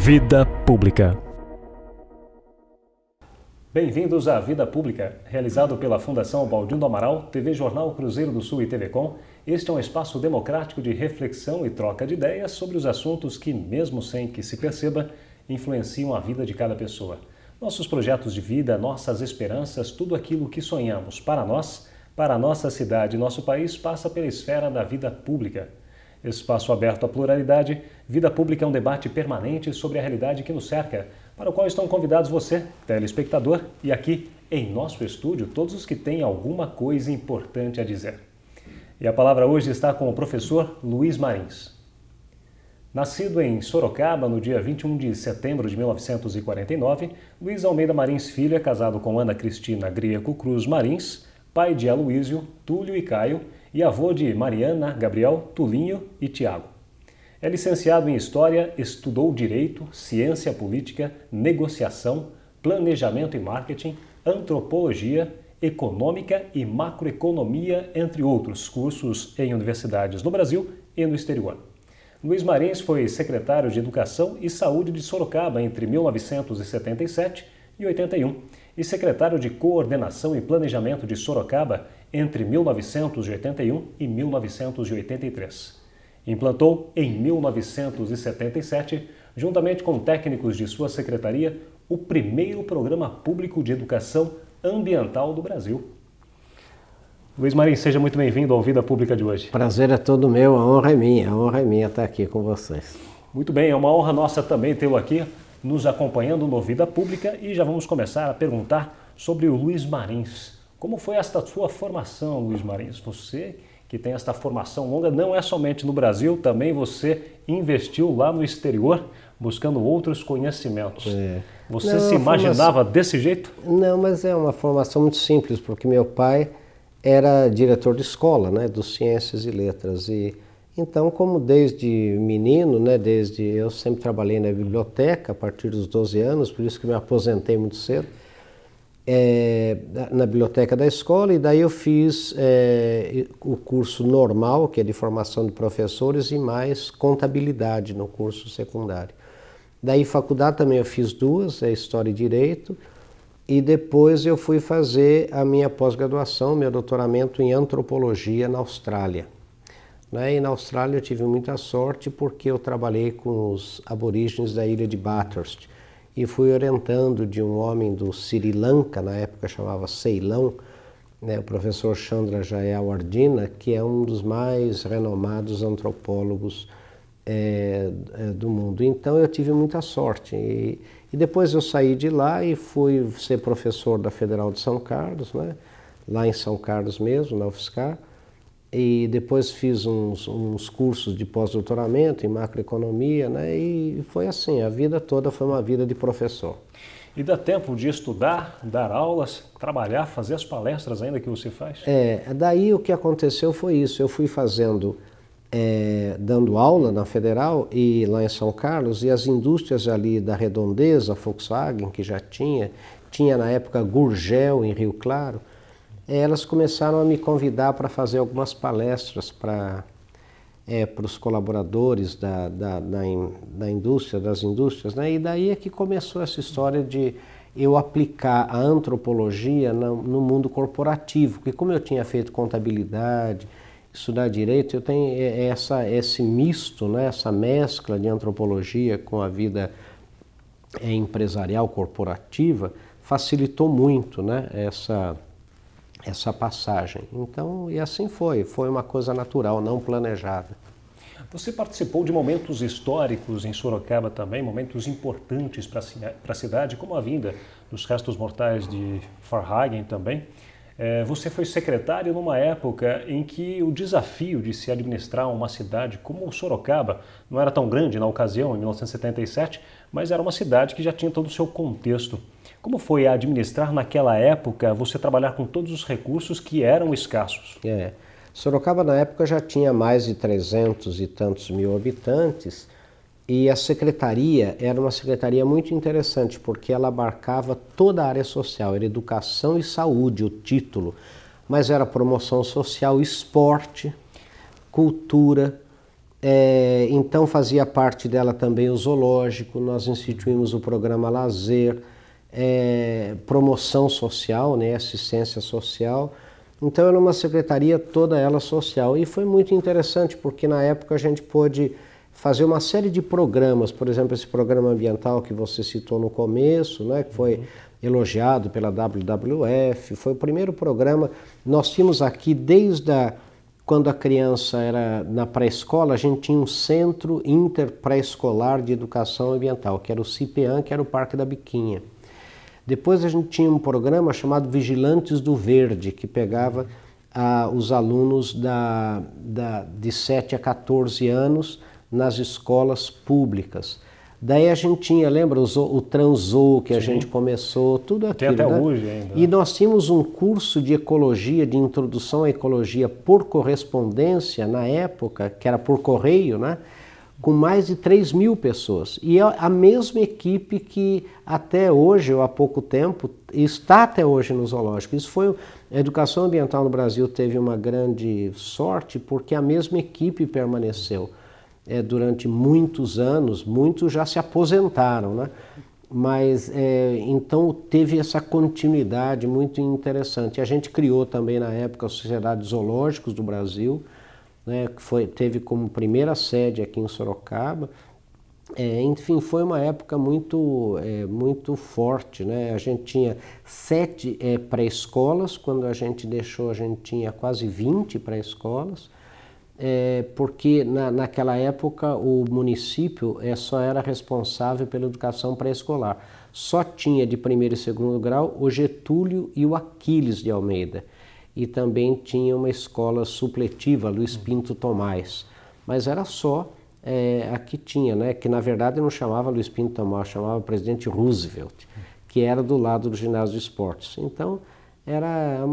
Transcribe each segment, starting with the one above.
Vida Pública. Bem-vindos à Vida Pública, realizado pela Fundação Baldino do Amaral, TV Jornal Cruzeiro do Sul e TV Com. Este é um espaço democrático de reflexão e troca de ideias sobre os assuntos que, mesmo sem que se perceba, influenciam a vida de cada pessoa. Nossos projetos de vida, nossas esperanças, tudo aquilo que sonhamos para nós, para a nossa cidade e nosso país, passa pela esfera da vida pública. Espaço aberto à pluralidade, Vida Pública é um debate permanente sobre a realidade que nos cerca, para o qual estão convidados você, telespectador, e aqui, em nosso estúdio, todos os que têm alguma coisa importante a dizer. E a palavra hoje está com o professor Luiz Marins. Nascido em Sorocaba no dia 21 de setembro de 1949, Luiz Almeida Marins Filho é casado com Ana Cristina Grieco Cruz Marins, pai de Aloísio, Túlio e Caio, e avô de Mariana, Gabriel, Tulinho e Tiago. É licenciado em História, estudou Direito, Ciência Política, Negociação, Planejamento e Marketing, Antropologia, Econômica e Macroeconomia, entre outros cursos em universidades no Brasil e no exterior. Luiz Marins foi secretário de Educação e Saúde de Sorocaba entre 1977 e 81 e secretário de Coordenação e Planejamento de Sorocaba entre 1981 e 1983. Implantou, em 1977, juntamente com técnicos de sua secretaria, o primeiro programa público de educação ambiental do Brasil. Luiz Marins, seja muito bem-vindo ao Vida Pública de hoje. Prazer é todo meu, a honra é minha estar aqui com vocês. Muito bem, é uma honra nossa também tê-lo aqui, nos acompanhando no Vida Pública, e já vamos começar a perguntar sobre o Luiz Marins. Como foi esta sua formação, Luiz Marins? Você que tem esta formação longa, não é somente no Brasil, também você investiu lá no exterior, buscando outros conhecimentos. Você se imaginava desse jeito? Não, mas é uma formação muito simples, porque meu pai era diretor de escola, né, dos Ciências e Letras. E então, como desde menino, né, eu sempre trabalhei na biblioteca a partir dos 12 anos, por isso que me aposentei muito cedo, na biblioteca da escola, e daí eu fiz o curso normal, que é de formação de professores, e mais contabilidade no curso secundário. Daí faculdade também eu fiz duas, História e Direito, e depois eu fui fazer a minha pós-graduação, meu doutoramento em Antropologia na Austrália. E na Austrália eu tive muita sorte porque eu trabalhei com os aborígenes da ilha de Bathurst e fui orientando de um homem do Sri Lanka, na época chamava Ceilão, o professor Chandra Jayawardena, que é um dos mais renomados antropólogos do mundo. Então eu tive muita sorte. E depois eu saí de lá e fui ser professor da Federal de São Carlos, lá em São Carlos mesmo, na UFSCar. E depois fiz uns cursos de pós-doutoramento em macroeconomia, e foi assim, a vida toda foi uma vida de professor. E dá tempo de estudar, dar aulas, trabalhar, fazer as palestras ainda que você faz? Daí o que aconteceu foi isso, eu fui fazendo, dando aula na Federal e lá em São Carlos, e as indústrias ali da Redondeza, Volkswagen, que já tinha na época Gurgel em Rio Claro, elas começaram a me convidar para fazer algumas palestras para os colaboradores da indústria, das indústrias, e daí é que começou essa história de eu aplicar a antropologia no mundo corporativo, porque como eu tinha feito contabilidade, estudar direito, eu tenho esse misto, essa mescla de antropologia com a vida empresarial corporativa, facilitou muito, essa passagem. Então, e assim foi uma coisa natural, não planejada. Você participou de momentos históricos em Sorocaba também, momentos importantes para a cidade, como a vinda dos restos mortais de Varhagen também. Você foi secretário numa época em que o desafio de se administrar uma cidade como Sorocaba não era tão grande na ocasião, em 1977, mas era uma cidade que já tinha todo o seu contexto. Como foi administrar naquela época, você trabalhar com todos os recursos que eram escassos? Sorocaba na época já tinha mais de 300 e tantos mil habitantes, e a secretaria era uma secretaria muito interessante, porque ela abarcava toda a área social, era educação e saúde, o título, mas era promoção social, esporte, cultura, Então fazia parte dela também o zoológico, nós instituímos o programa Lazer, promoção social, né, assistência social. Então era uma secretaria toda ela social e foi muito interessante porque na época a gente pôde fazer uma série de programas, por exemplo, esse programa ambiental que você citou no começo, né, que foi elogiado pela WWF, foi o primeiro programa. Nós tínhamos aqui quando a criança era na pré-escola, a gente tinha um Centro Interpré-Escolar de Educação Ambiental, que era o CIPEAM, que era o Parque da Biquinha. Depois a gente tinha um programa chamado Vigilantes do Verde, que pegava os alunos de 7 a 14 anos nas escolas públicas. Daí a gente tinha, lembra, o Transzoo que a gente começou, tudo aquilo. Tem até né? hoje ainda. E nós tínhamos um curso de ecologia, de introdução à ecologia por correspondência, na época, que era por correio, né? Com mais de 3.000 pessoas. E a mesma equipe que até hoje, ou há pouco tempo, está até hoje no zoológico. Isso foi, a educação ambiental no Brasil teve uma grande sorte, porque a mesma equipe permaneceu. Durante muitos anos, muitos já se aposentaram, né? Mas então teve essa continuidade muito interessante. A gente criou também na época a Sociedade de Zoológicos do Brasil, né? Que teve como primeira sede aqui em Sorocaba. Enfim, foi uma época muito forte, né? A gente tinha 7 pré-escolas, quando a gente deixou a gente tinha quase 20 pré-escolas. Porque naquela época o município só era responsável pela educação pré-escolar. Só tinha de primeiro e segundo grau o Getúlio e o Aquiles de Almeida. E também tinha uma escola supletiva, Luiz Pinto Tomás. Mas era só a que tinha, né? Que na verdade não chamava Luiz Pinto Tomás, chamava Presidente Roosevelt, que era do lado do ginásio de esportes. Então era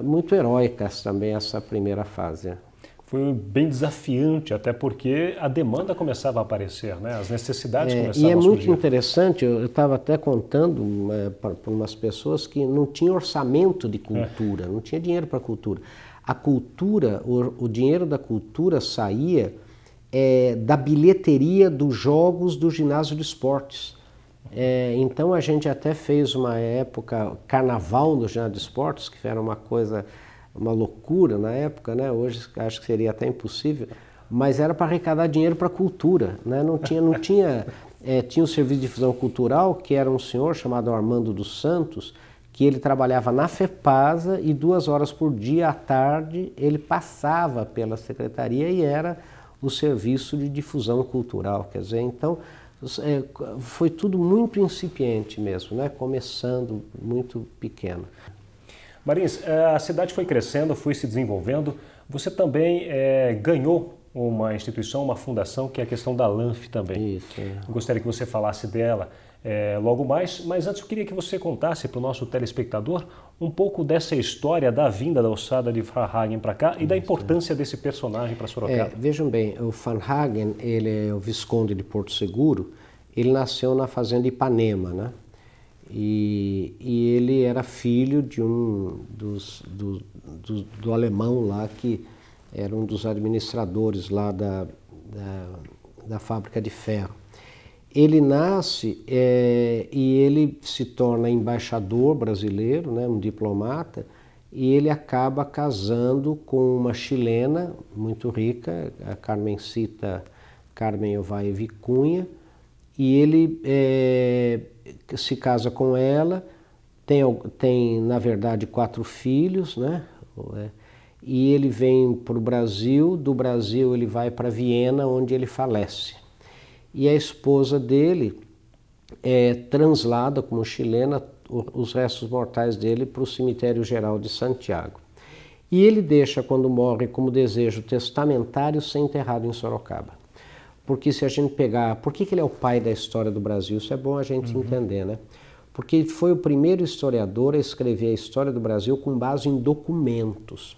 muito heróica também essa primeira fase. Foi bem desafiante, até porque a demanda começava a aparecer, né? As necessidades começavam a surgir. E é muito interessante, eu estava até contando para umas pessoas que não tinha orçamento de cultura, não tinha dinheiro para cultura. A cultura, o dinheiro da cultura saía da bilheteria dos jogos do ginásio de esportes. Então a gente até fez uma época carnaval no ginásio de esportes, que era uma loucura na época, né? Hoje acho que seria até impossível, mas era para arrecadar dinheiro para a cultura, né? Tinha o Serviço de Difusão Cultural, que era um senhor chamado Armando dos Santos, que ele trabalhava na FEPASA e 2 horas por dia à tarde ele passava pela secretaria e era o Serviço de Difusão Cultural, quer dizer, então foi tudo muito incipiente mesmo, né? Começando muito pequeno. Marins, a cidade foi crescendo, foi se desenvolvendo. Você também ganhou uma instituição, uma fundação, que é a questão da LANF também. Isso. Gostaria que você falasse dela logo mais, mas antes eu queria que você contasse para o nosso telespectador um pouco dessa história da vinda da ossada de Varnhagen para cá e da importância desse personagem para Sorocaba. Vejam bem, o Varnhagen, ele é o Visconde de Porto Seguro, ele nasceu na fazenda Ipanema, né? E ele era filho de do alemão lá, que era um dos administradores lá da fábrica de ferro. Ele nasce e ele se torna embaixador brasileiro, né, um diplomata, e ele acaba casando com uma chilena muito rica, a Carmencita Carmen Ovalle Vicunha, e ele se casa com ela, tem na verdade 4 filhos, né? E ele vem para o Brasil, do Brasil ele vai para Viena, onde ele falece. E a esposa dele translada como chilena os restos mortais dele para o Cemitério Geral de Santiago. E ele deixa, quando morre, como desejo testamentário, ser enterrado em Sorocaba. Porque se a gente pegar... Por que ele é o pai da história do Brasil? Isso é bom a gente entender, né? Porque ele foi o primeiro historiador a escrever a história do Brasil com base em documentos.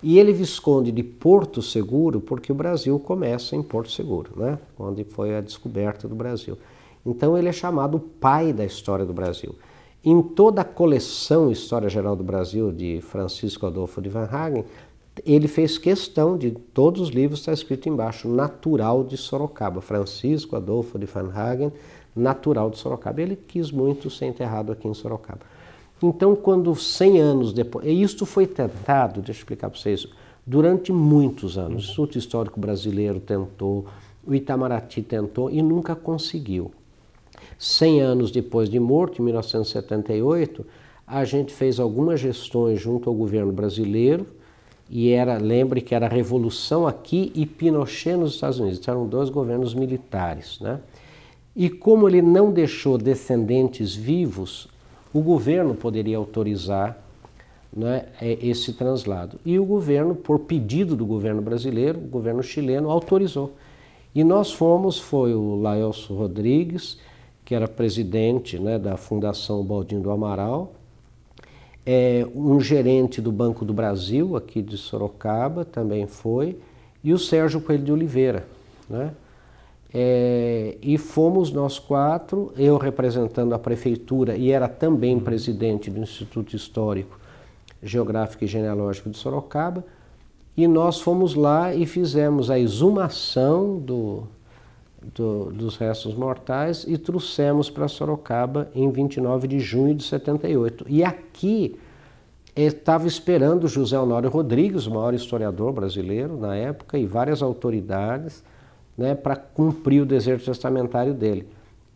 E ele visconde de Porto Seguro, porque o Brasil começa em Porto Seguro, né? Onde foi a descoberta do Brasil. Então ele é chamado pai da história do Brasil. Em toda a coleção História Geral do Brasil de Francisco Adolfo de Varnhagen, ele fez questão de todos os livros está escrito embaixo, natural de Sorocaba, Francisco Adolfo de Varnhagen, natural de Sorocaba. Ele quis muito ser enterrado aqui em Sorocaba. Então, quando 100 anos depois, e isto foi tentado, deixa eu explicar para vocês, durante muitos anos. O Instituto Histórico Brasileiro tentou, o Itamaraty tentou e nunca conseguiu. 100 anos depois de morto, em 1978, a gente fez algumas gestões junto ao governo brasileiro, e lembre que era a Revolução aqui e Pinochet nos Estados Unidos, eram 2 governos militares, né? E como ele não deixou descendentes vivos, o governo poderia autorizar, né, esse translado. E o governo, por pedido do governo brasileiro, o governo chileno autorizou. E nós foi o Laelcio Rodrigues, que era presidente, né, da Fundação Baldinho do Amaral, um gerente do Banco do Brasil, aqui de Sorocaba, também foi, e o Sérgio Coelho de Oliveira, né? E fomos nós 4, eu representando a prefeitura e era também presidente do Instituto Histórico, Geográfico e Genealógico de Sorocaba, e nós fomos lá e fizemos a exumação dos restos mortais e trouxemos para Sorocaba em 29 de junho de 78. E aqui estava esperando José Honório Rodrigues, o maior historiador brasileiro na época, e várias autoridades, né, para cumprir o desejo testamentário dele.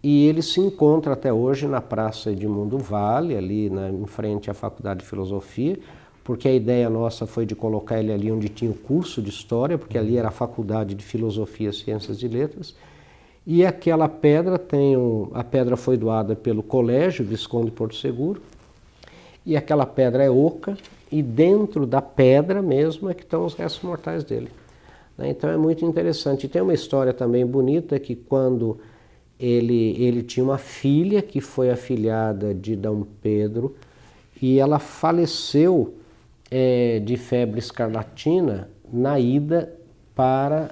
E ele se encontra até hoje na Praça Edmundo Vale, ali em frente à Faculdade de Filosofia, porque a ideia nossa foi de colocar ele ali onde tinha o curso de História, porque ali era a Faculdade de Filosofia, Ciências e Letras. E aquela pedra a pedra foi doada pelo Colégio Visconde Porto Seguro, e aquela pedra é oca, e dentro da pedra mesmo é que estão os restos mortais dele. Então é muito interessante. E tem uma história também bonita que quando ele tinha uma filha que foi afilhada de Dom Pedro e ela faleceu de febre escarlatina na ida para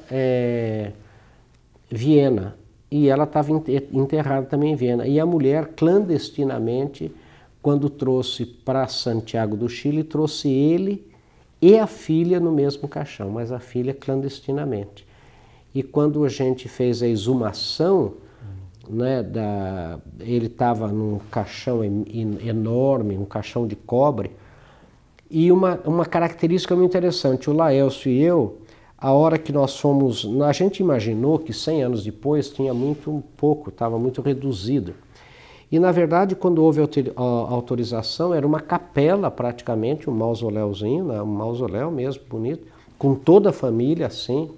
Viena. E ela estava enterrada também em Viena. E a mulher, clandestinamente, quando trouxe para Santiago do Chile, trouxe ele e a filha no mesmo caixão, mas a filha clandestinamente. E quando a gente fez a exumação, né, ele estava num caixão enorme, um caixão de cobre, e uma característica muito interessante, o Laelcio e eu, a hora que nós fomos, a gente imaginou que 100 anos depois tinha muito pouco, estava muito reduzido. E na verdade, quando houve a autorização, era uma capela praticamente, um mausoléuzinho, né, um mausoléu mesmo, bonito, com toda a família assim,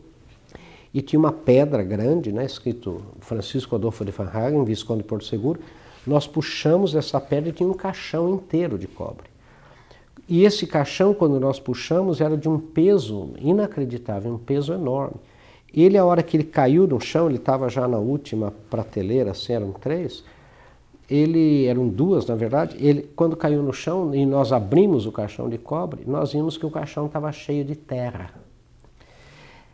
e tinha uma pedra grande, né, escrito Francisco Adolfo de Varnhagen, Visconde de Porto Seguro. Nós puxamos essa pedra e tinha um caixão inteiro de cobre. E esse caixão, quando nós puxamos, era de um peso inacreditável, um peso enorme. Ele, a hora que ele caiu no chão, ele estava já na última prateleira, assim, eram 3, eram 2, na verdade, quando caiu no chão e nós abrimos o caixão de cobre, nós vimos que o caixão estava cheio de terra.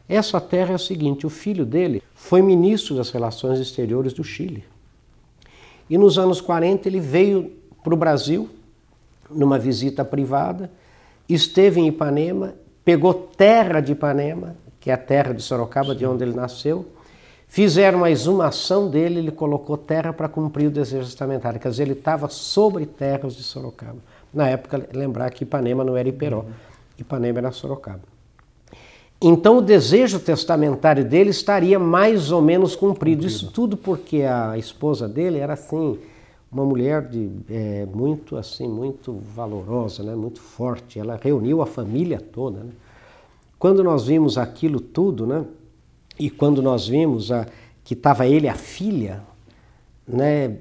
Essa terra é o seguinte, o filho dele foi ministro das Relações Exteriores do Chile. E nos anos 40 ele veio para o Brasil, numa visita privada, esteve em Ipanema, pegou terra de Ipanema, que é a terra de Sorocaba, de onde ele nasceu, fizeram uma exumação dele, ele colocou terra para cumprir o desejo testamentário, quer dizer, ele estava sobre terras de Sorocaba. Na época, lembrar que Ipanema não era Iperó, Ipanema era Sorocaba. Então o desejo testamentário dele estaria mais ou menos cumprido. Isso tudo porque a esposa dele era assim, uma mulher muito valorosa, né? Muito forte. Ela reuniu a família toda, né? Quando nós vimos aquilo tudo, né? E quando nós vimos que estava ele e a filha, né?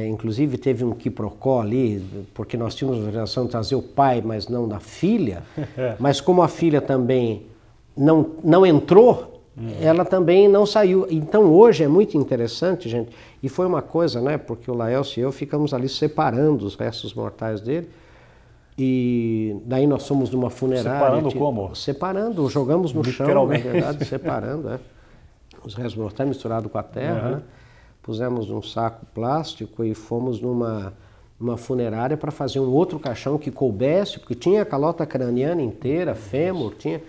Inclusive teve um quiprocó ali, porque nós tínhamos a relação de trazer o pai, mas não da filha. Mas como a filha também não entrou, ela também não saiu. Então hoje é muito interessante, gente, e foi uma coisa, né, porque o Laelcio e eu ficamos ali separando os restos mortais dele, e daí nós fomos numa funerária. Separando como? Separando, jogamos no chão, na verdade, separando, os restos mortais misturados com a terra, né? Pusemos num saco plástico e fomos uma funerária para fazer um outro caixão que coubesse, porque tinha a calota craniana inteira, fêmur, tinha,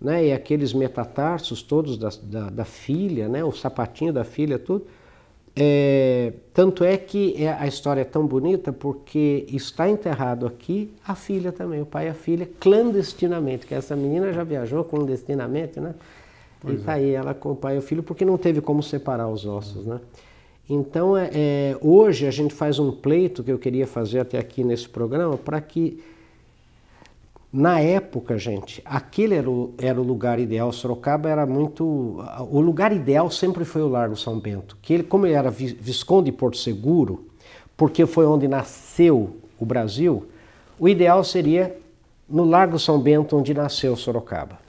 né, e aqueles metatarsos todos da filha, né, o sapatinho da filha, tudo. Tanto é que a história é tão bonita porque está enterrado aqui a filha também, o pai e a filha, clandestinamente, que essa menina já viajou clandestinamente, né? E está aí ela com o pai e o filho, porque não teve como separar os ossos, né? Então, hoje a gente faz um pleito que eu queria fazer até aqui nesse programa, para que, na época, gente, aquele era o lugar ideal. Sorocaba era muito... O lugar ideal sempre foi o Largo São Bento, que ele, como ele era Visconde de Porto Seguro, porque foi onde nasceu o Brasil, o ideal seria no Largo São Bento, onde nasceu Sorocaba.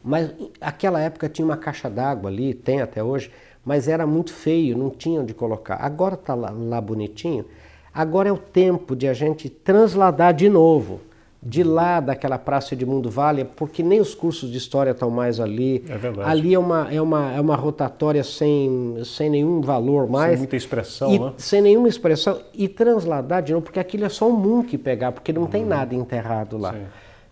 Mas naquela época tinha uma caixa d'água ali, tem até hoje, mas era muito feio, não tinha onde colocar. Agora está lá bonitinho. Agora é o tempo de a gente transladar de novo, de lá daquela Praça Edmundo Vale, porque nem os cursos de história estão mais ali. É verdade. Ali é uma rotatória sem nenhum valor mais. Sem muita expressão, né? Sem nenhuma expressão. E transladar de novo, porque aquilo é só um Munch pegar, porque não tem nada enterrado lá.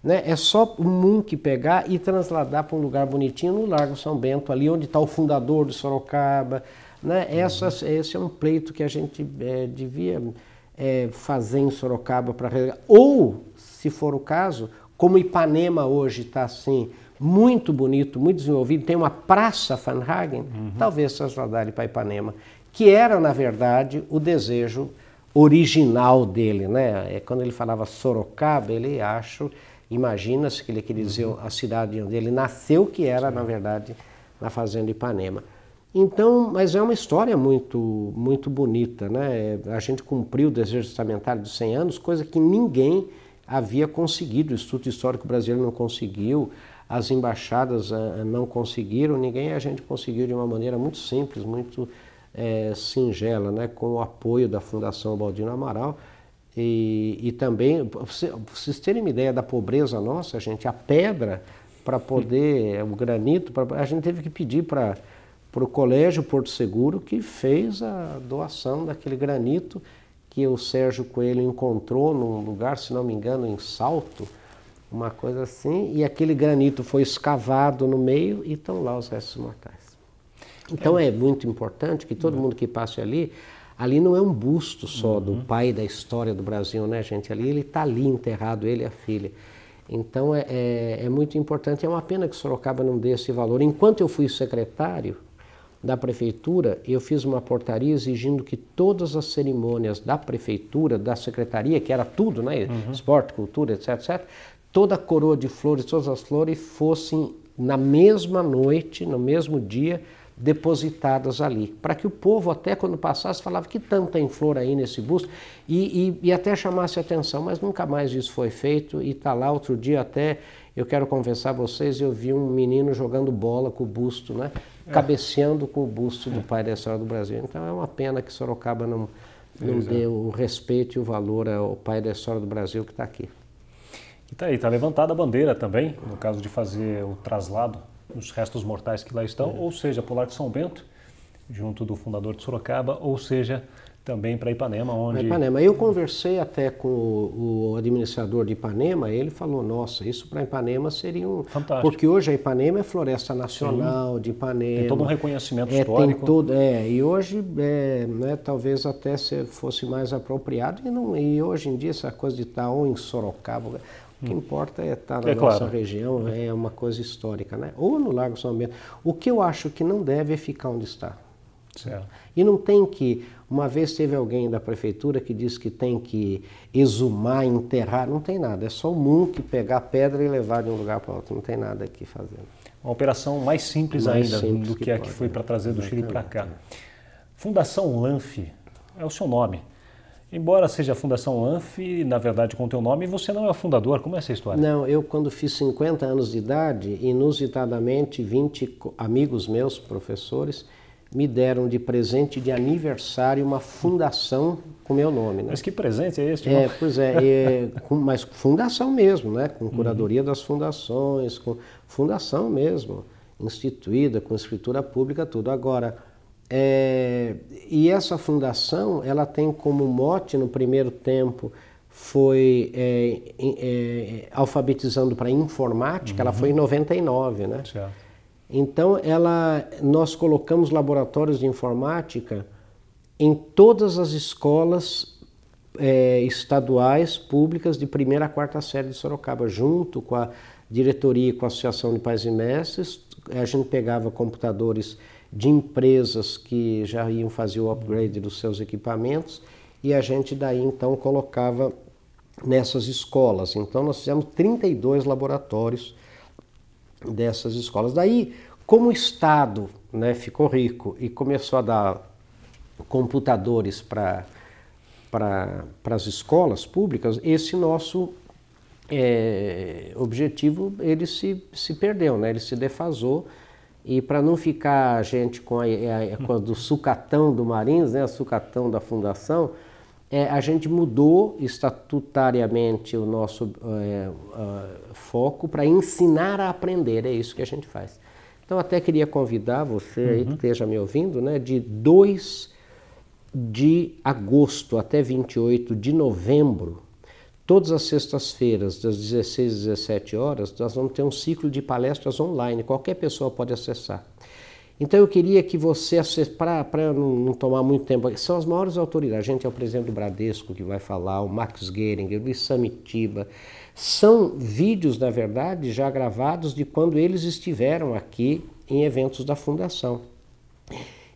Né? É só o Munch pegar e transladar para um lugar bonitinho no Largo São Bento, ali onde está o fundador de Sorocaba. Né? Esse é um pleito que a gente devia fazer em Sorocaba para... Ou, se for o caso, como Ipanema hoje está assim, muito bonito, muito desenvolvido, tem uma praça Van Hagen, talvez trasladar ele para Ipanema, que era, na verdade, o desejo original dele. Né? Quando ele falava Sorocaba, ele imagina-se que ele queria dizer a cidade onde ele nasceu, que era, na verdade, na Fazenda Ipanema. Então, mas é uma história muito, muito bonita, né? A gente cumpriu o desejo testamentário dos 100 anos, coisa que ninguém havia conseguido. O Instituto Histórico Brasileiro não conseguiu, as embaixadas não conseguiram, ninguém. A gente conseguiu de uma maneira muito simples, muito singela, né? Com o apoio da Fundação Baldino Amaral. E também, para vocês terem uma ideia da pobreza nossa, gente, a pedra para poder, o granito, a gente teve que pedir para o Colégio Porto Seguro, que fez a doação daquele granito que o Sérgio Coelho encontrou num lugar, se não me engano, em Salto, uma coisa assim, e aquele granito foi escavado no meio e estão lá os restos mortais. Então é muito importante que todo mundo que passe ali não é um busto só do pai da história do Brasil, né, gente? Ali ele está ali enterrado, ele e a filha. Então é muito importante. É uma pena que Sorocaba não dê esse valor. Enquanto eu fui secretário da prefeitura, eu fiz uma portaria exigindo que todas as cerimônias da prefeitura, da secretaria, que era tudo, né? Esporte, cultura, etc, etc, toda a coroa de flores, todas as flores fossem na mesma noite, no mesmo dia, depositadas ali, para que o povo até quando passasse falava que tanto tem flor aí nesse busto e até chamasse atenção, mas nunca mais isso foi feito e está lá. Outro dia até, eu quero confessar a vocês, eu vi um menino jogando bola com o busto, né? Cabeceando com o busto do pai da história do Brasil. Então é uma pena que Sorocaba não dê o respeito e o valor ao pai da história do Brasil que está aqui. E tá aí, está levantada a bandeira também, no caso de fazer o traslado os restos mortais que lá estão, ou seja, para o Largo São Bento, junto do fundador de Sorocaba, ou seja, também para Ipanema, onde... Ipanema. Eu conversei até com o administrador de Ipanema, ele falou, nossa, isso para Ipanema seria um... Fantástico. Porque hoje a Ipanema é Floresta Nacional de Ipanema. Tem todo um reconhecimento histórico. Tem todo, e hoje, né, talvez até fosse mais apropriado, e hoje em dia essa coisa de estar ou em Sorocaba... O que importa é estar na nossa região, é uma coisa histórica, né? Ou no Largo São Bento. O que eu acho que não deve é ficar onde está. Certo. E não tem que... Uma vez teve alguém da prefeitura que disse que tem que exumar, enterrar, não tem nada. É só o Munch pegar a pedra e levar de um lugar para outro, não tem nada aqui fazendo. Uma operação mais simples ainda do que a que foi para trazer do Chile para cá. Fundação Lanf é o seu nome. Embora seja a Fundação Lanf, na verdade com o teu nome, você não é o fundador. Como é essa história? Não, eu quando fiz 50 anos de idade, inusitadamente 20 amigos meus, professores, me deram de presente de aniversário uma fundação com meu nome. Né? Mas que presente é esse? Pois mas fundação mesmo, né? Com curadoria das fundações, com fundação mesmo, instituída, com escritura pública, tudo. Agora, E essa fundação, ela tem como mote, no primeiro tempo, foi alfabetizando para informática, ela foi em 99, né? Certo. Então, nós colocamos laboratórios de informática em todas as escolas estaduais, públicas, de 1ª a 4ª série de Sorocaba, junto com a diretoria e com a Associação de Pais e Mestres. A gente pegava computadores de empresas que já iam fazer o upgrade dos seus equipamentos e a gente daí então colocava nessas escolas. Então nós fizemos 32 laboratórios dessas escolas. Daí, como o Estado, né, ficou rico e começou a dar computadores para as escolas públicas, esse nosso objetivo ele se perdeu, né? Ele se defasou. E para não ficar a gente com do sucatão do Marins, né, a sucatão da fundação, a gente mudou estatutariamente o nosso foco para ensinar a aprender, é isso que a gente faz. Então até queria convidar você aí que esteja me ouvindo, né, de 2 de agosto até 28 de novembro, todas as sextas-feiras, das 16 às 17 horas, nós vamos ter um ciclo de palestras online, qualquer pessoa pode acessar. Então eu queria que você, para não tomar muito tempo, são as maiores autoridades, a gente é o presidente do Bradesco que vai falar, o Max Geringer, o Isamitiba, são vídeos, na verdade, já gravados de quando eles estiveram aqui em eventos da Fundação.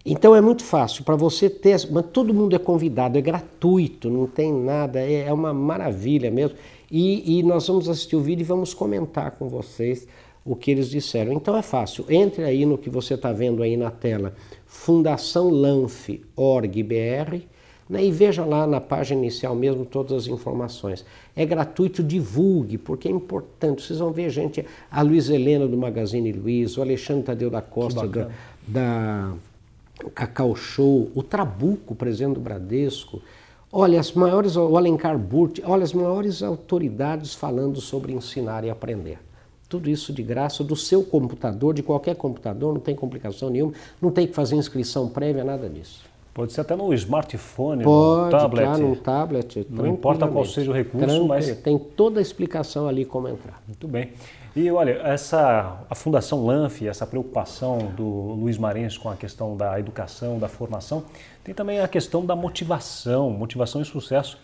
Então é muito fácil para você ter, mas todo mundo é convidado, é gratuito, não tem nada, é uma maravilha mesmo. E nós vamos assistir o vídeo e vamos comentar com vocês o que eles disseram. Então é fácil, entre aí no que você está vendo aí na tela, fundaçãolanf.org.br, né, e veja lá na página inicial mesmo todas as informações. É gratuito, divulgue, porque é importante. Vocês vão ver gente, a Luiz Helena do Magazine Luiza, o Alexandre Tadeu da Costa da Cacau Show, o Trabuco, presidente do Bradesco, olha, o Alencar Burti, olha, as maiores autoridades falando sobre ensinar e aprender. Tudo isso de graça do seu computador, de qualquer computador, não tem complicação nenhuma, não tem que fazer inscrição prévia, nada disso. Pode ser até no smartphone, no tablet. Claro, no tablet. Não importa qual seja o recurso, mas... Tem toda a explicação ali como entrar. Muito bem. E olha, a Fundação LANF, essa preocupação do Luiz Marins com a questão da educação, da formação, tem também a questão da motivação e sucesso.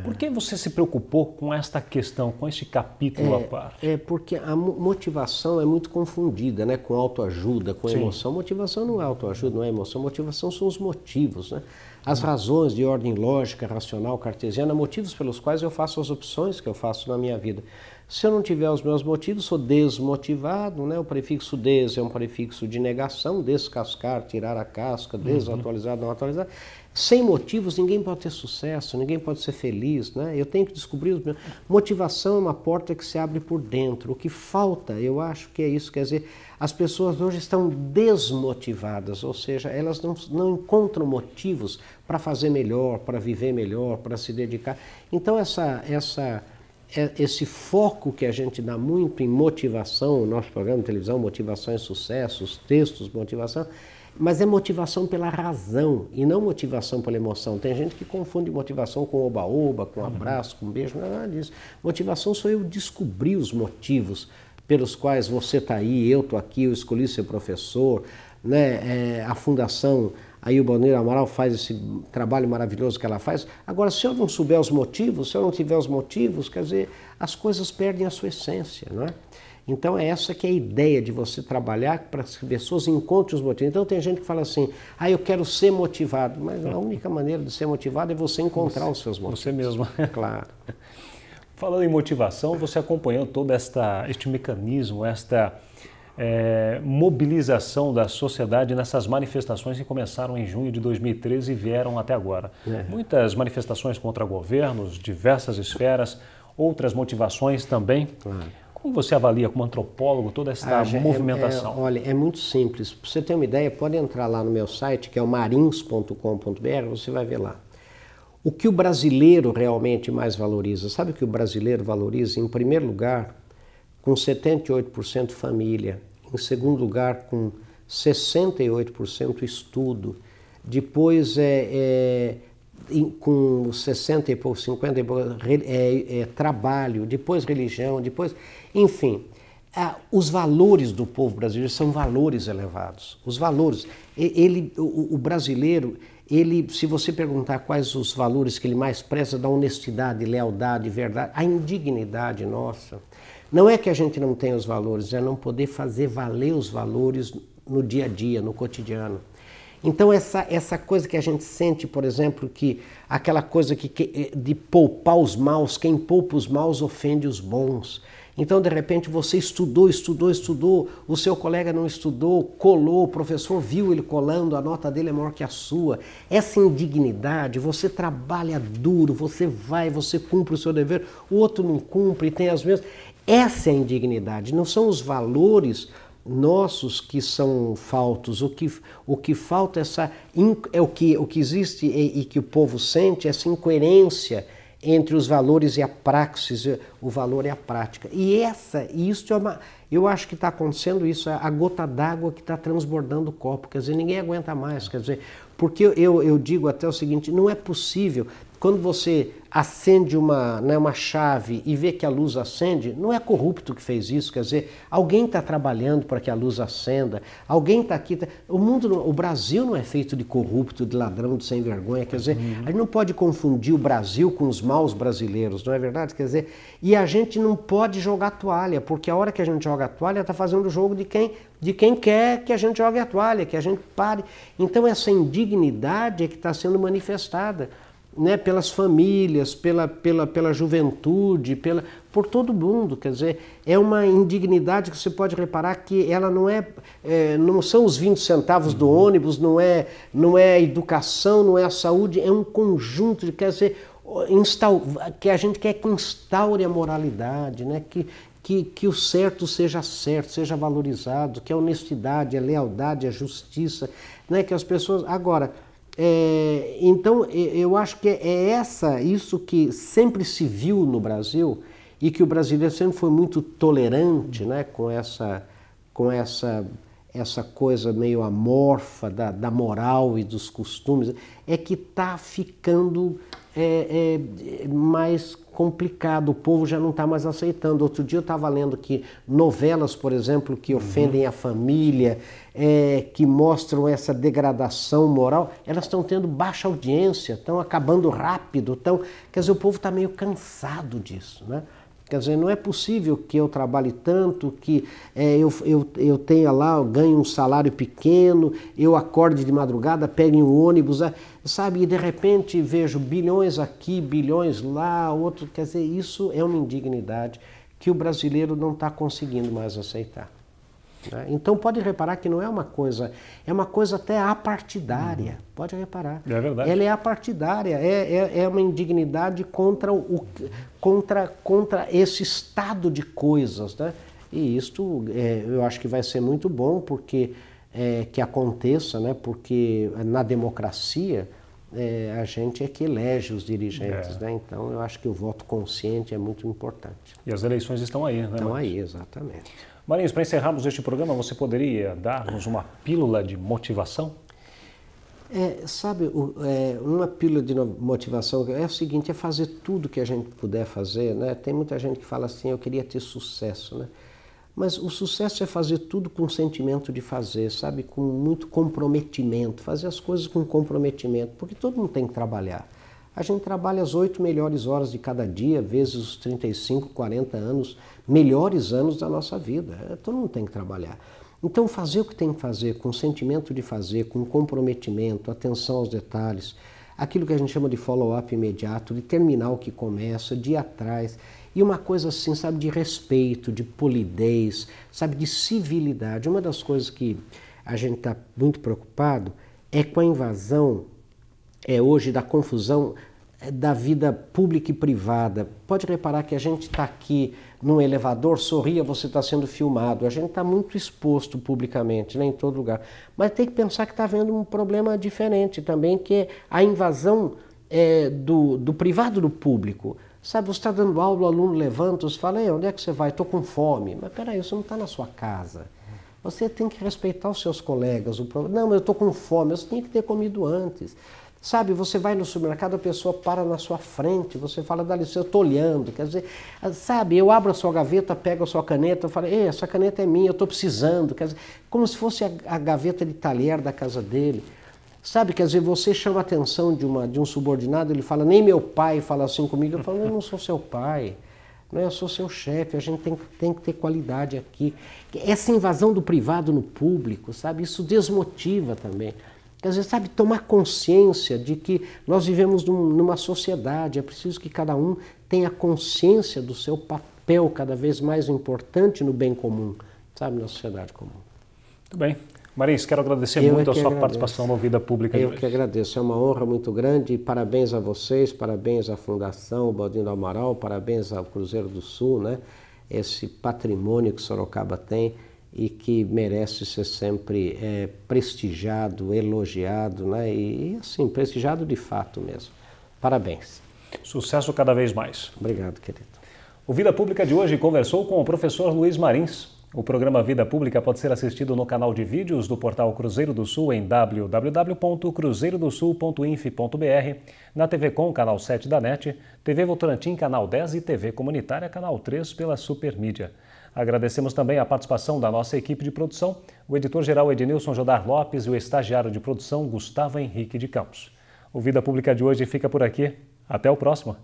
Por que você se preocupou com esta questão, com este capítulo à parte? Porque a motivação é muito confundida, né, com autoajuda, com emoção. Motivação não é autoajuda, não é emoção. Motivação são os motivos, né? As razões de ordem lógica, racional, cartesiana, motivos pelos quais eu faço as opções que eu faço na minha vida. Se eu não tiver os meus motivos, sou desmotivado, né? O prefixo des é um prefixo de negação, descascar, tirar a casca, desatualizado, não atualizado. Sem motivos, ninguém pode ter sucesso, ninguém pode ser feliz, né? Eu tenho que descobrir os meus... Motivação é uma porta que se abre por dentro. O que falta, eu acho que é isso, quer dizer, as pessoas hoje estão desmotivadas, ou seja, elas não encontram motivos para fazer melhor, para viver melhor, para se dedicar. Então esse foco que a gente dá muito em motivação, o nosso programa de televisão, Motivação e Sucesso, os textos, motivação, mas é motivação pela razão e não motivação pela emoção. Tem gente que confunde motivação com oba-oba, com abraço, com beijo, não é nada disso. Motivação sou eu descobrir os motivos pelos quais você está aí, eu estou aqui, eu escolhi ser professor, né? A Fundação aí o Balneiro Amaral faz esse trabalho maravilhoso que ela faz. Agora, se eu não souber os motivos, se eu não tiver os motivos, quer dizer, as coisas perdem a sua essência, não é? Então, é essa que é a ideia de você trabalhar para que as pessoas encontrem os motivos. Então, tem gente que fala assim, eu quero ser motivado. Mas a única maneira de ser motivado é você encontrar os seus motivos. Você mesmo. Claro. Falando em motivação, você acompanhou todo este mecanismo, esta mobilização da sociedade nessas manifestações que começaram em junho de 2013 e vieram até agora. Muitas manifestações contra governos, diversas esferas, outras motivações também. Claro. Como você avalia como antropólogo toda essa movimentação? Olha, é muito simples. Para você ter uma ideia, pode entrar lá no meu site, que é o marins.com.br, você vai ver lá. O que o brasileiro realmente mais valoriza? Sabe o que o brasileiro valoriza? Em primeiro lugar, com 78% família. Em segundo lugar, com 68% estudo, depois com 60 e pouco, 50 e pouco, trabalho, depois religião, depois... Enfim, os valores do povo brasileiro são valores elevados. Os valores, o brasileiro, se você perguntar quais os valores que ele mais preza, da honestidade, lealdade, verdade, a indignidade nossa, não é que a gente não tenha os valores, é não poder fazer valer os valores no dia a dia, no cotidiano. Então essa coisa que a gente sente, por exemplo, que aquela coisa de poupar os maus, quem poupa os maus ofende os bons. Então, de repente, você estudou, o seu colega não estudou, colou, o professor viu ele colando, a nota dele é maior que a sua. Essa indignidade, você trabalha duro, você vai, você cumpre o seu dever, o outro não cumpre e tem as mesmas. Essa é a indignidade, não são os valores nossos que são faltos. O que falta é o que existe e que o povo sente, essa incoerência entre os valores e a praxis, o valor e a prática. E isso eu acho que está acontecendo isso, a gota d'água que está transbordando o copo, quer dizer, ninguém aguenta mais, quer dizer, porque eu digo até o seguinte, não é possível, quando você acende uma chave e vê que a luz acende, não é corrupto que fez isso, quer dizer, alguém está trabalhando para que a luz acenda, alguém está aqui, o Brasil não é feito de corrupto, de ladrão, de sem vergonha, quer dizer, a gente não pode confundir o Brasil com os maus brasileiros, não é verdade? Quer dizer, e a gente não pode jogar toalha, porque a hora que a gente joga a toalha está fazendo o jogo de quem quer que a gente jogue a toalha, que a gente pare. Então essa indignidade é que está sendo manifestada, né, pelas famílias, pela juventude, por todo mundo, quer dizer, é uma indignidade que você pode reparar que ela não são os 20 centavos do ônibus, não é a educação, não é a saúde, é um conjunto de, quer dizer, que a gente quer que instaure a moralidade, né, que o certo, seja valorizado, que a honestidade, a lealdade, a justiça, né, que as pessoas... Agora, então eu acho que isso que sempre se viu no Brasil e que o brasileiro sempre foi muito tolerante, né, com essa coisa meio amorfa da moral e dos costumes, é que está ficando mais complicado, o povo já não está mais aceitando. Outro dia eu estava lendo que novelas, por exemplo, que ofendem a família, que mostram essa degradação moral, elas estão tendo baixa audiência, estão acabando rápido, quer dizer, o povo está meio cansado disso, né? Quer dizer, não é possível que eu trabalhe tanto, que eu tenha lá, eu ganhe um salário pequeno, eu acorde de madrugada, pegue um ônibus, sabe, e de repente vejo bilhões aqui, bilhões lá, outro, quer dizer, isso é uma indignidade que o brasileiro não está conseguindo mais aceitar. Né? Então pode reparar que não é uma coisa, é uma coisa até apartidária, pode reparar. É verdade. Ela é apartidária, é uma indignidade contra esse estado de coisas, né? E isto eu acho que vai ser muito bom porque que aconteça, né? Porque na democracia a gente é que elege os dirigentes, né? Então eu acho que o voto consciente é muito importante. E as eleições estão aí, né? Estão aí, exatamente. Marinhos, para encerrarmos este programa, você poderia dar-nos uma pílula de motivação? Sabe, uma pílula de motivação é o seguinte, é fazer tudo que a gente puder fazer, né? Tem muita gente que fala assim, eu queria ter sucesso, né? Mas o sucesso é fazer tudo com sentimento de fazer, sabe? Com muito comprometimento, fazer as coisas com comprometimento, porque todo mundo tem que trabalhar. A gente trabalha as 8 melhores horas de cada dia, vezes os 35, 40 anos, melhores anos da nossa vida. Todo mundo tem que trabalhar. Então fazer o que tem que fazer, com sentimento de fazer, com comprometimento, atenção aos detalhes, aquilo que a gente chama de follow-up imediato, de terminar o que começa, de ir atrás. E uma coisa assim, sabe, de respeito, de polidez, sabe, de civilidade. Uma das coisas que a gente está muito preocupado é com a invasão hoje da confusão da vida pública e privada. Pode reparar que a gente está aqui num elevador, sorria, você está sendo filmado. A gente está muito exposto publicamente, né, em todo lugar. Mas tem que pensar que está havendo um problema diferente também, que é a invasão do privado do público. Sabe, você está dando aula, o aluno levanta, você fala, onde é que você vai? Estou com fome. Mas peraí, você não está na sua casa. Você tem que respeitar os seus colegas. Não, mas eu estou com fome, você tinha que ter comido antes. Sabe, você vai no supermercado, a pessoa para na sua frente, você fala, dá licença, eu estou olhando. Quer dizer, sabe, eu abro a sua gaveta, pego a sua caneta, eu falo, essa caneta é minha, eu estou precisando. Quer dizer, como se fosse a gaveta de talher da casa dele. Sabe, quer dizer, você chama a atenção de um subordinado, ele fala, nem meu pai fala assim comigo. Eu falo, eu não sou seu pai, não, eu sou seu chefe, a gente tem que ter qualidade aqui. Essa invasão do privado no público, sabe, isso desmotiva também. Quer dizer, sabe, tomar consciência de que nós vivemos numa sociedade, é preciso que cada um tenha consciência do seu papel cada vez mais importante no bem comum, sabe, na sociedade comum. Muito bem. Marins, quero agradecer muito a sua participação na Vida Pública de hoje. Eu que agradeço, é uma honra muito grande e parabéns a vocês, parabéns à Fundação Baldino do Amaral, parabéns ao Cruzeiro do Sul, né? Esse patrimônio que Sorocaba tem e que merece ser sempre prestigiado, elogiado, né? E assim, prestigiado de fato mesmo. Parabéns. Sucesso cada vez mais. Obrigado, querido. O Vida Pública de hoje conversou com o professor Luiz Marins. O programa Vida Pública pode ser assistido no canal de vídeos do portal Cruzeiro do Sul em www.cruzeirodosul.inf.br, na TV Com, canal 7 da NET, TV Votorantim, canal 10 e TV Comunitária, canal 3 pela Supermídia. Agradecemos também a participação da nossa equipe de produção, o editor-geral Ednilson Jodar Lopes e o estagiário de produção Gustavo Henrique de Campos. O Vida Pública de hoje fica por aqui. Até o próximo.